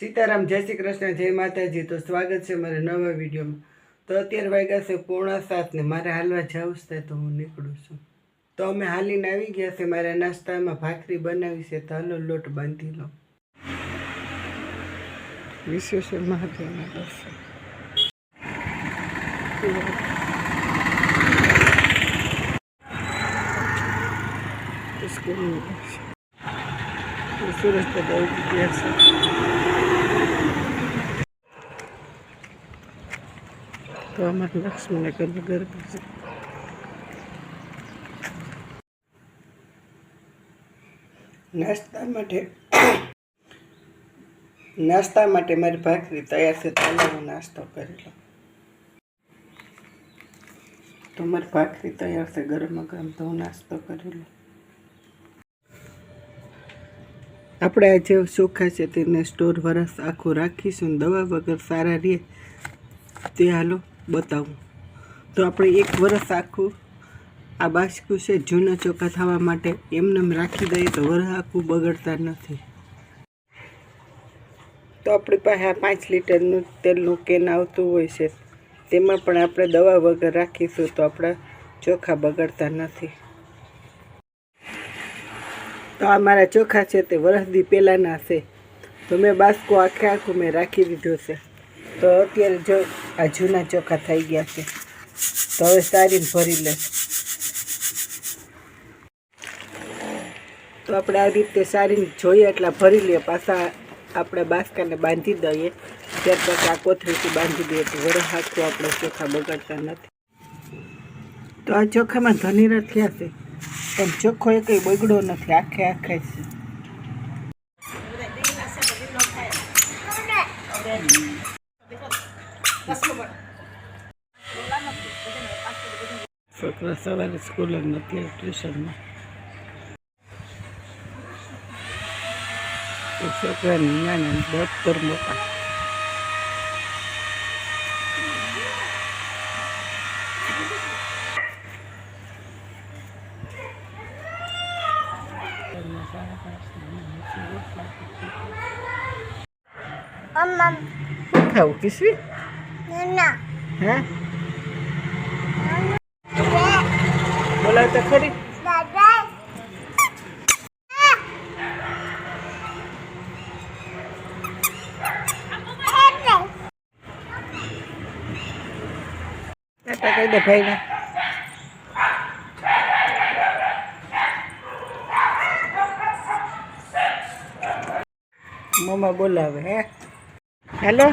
सीताराम जय श्री कृष्ण जय माताजी। तो स्वागत है मारे नवा वीडियो में। तो अत्यार वाग्या से 6:45 ने मारे हालवा जावुं छे तो हूँ निकळुं छुं। तो अमे हालीने आवी गया छे। मारे नास्ता में भाखरी बनावी छे तो हालो लोट बांधी लो। विश्वेश्वर महादेवना दर्शन सूरज दादा उगी गया छे। तो हमारे लक्ष्मीनगर में गरबा है। नाश्ता माटे मारी भाखरी तैयार से तो नाश्तो करी लो। तो मारी भाखरी तैयार से गरम गरम तो नाश्तो करी लो। આપણે આ જે ચોખા છે તેને સ્ટોર વરસ આખું રાખીશું, દવા વગર સારા રહે તે હાલો બતાવું। તો આપણે 1 વરસ આખું આ બાસકું છે જૂના ચોખા થવા માટે એમને રાખી દઈએ તો વરસ આખું બગડતા નથી। તો આપણી પાસે 5 લીટરનું તેલનું કેન આવતું હોય છે, તેમાં પણ આપણે દવા વગર રાખીશું તો આપણા ચોખા બગડતા નથી। तो अमरा चोखा है तो वर्ष दी पहलाना से तो मैं बास्को आखे आखू मैं राखी दीधो से। तो अत्यारे जो आ जूना चोखा थई गया है तो हवे सारीने भरी ले। तो आपणे आ रीते सारीने जोईए एटला भरी लीए, पाछा आपणे बास्काने बांधी दईए, त्यार पछी आ कोथळीथी बांधी दईए तो वरस आखुं आपणे चोखा बगड़ता नथी। तो आ चोखामां धनीरा थया छे पण चोखो एक बगड़ो नहीं, आखे आखे छे। छोकरा सवारे स्कूल नहीं ट्यूशन में छोकरा दफ्तर मोटा खाऊ किसी हाँ बोला तो खरी कही दे भाई ने मम्मा बोलावे है हेलो।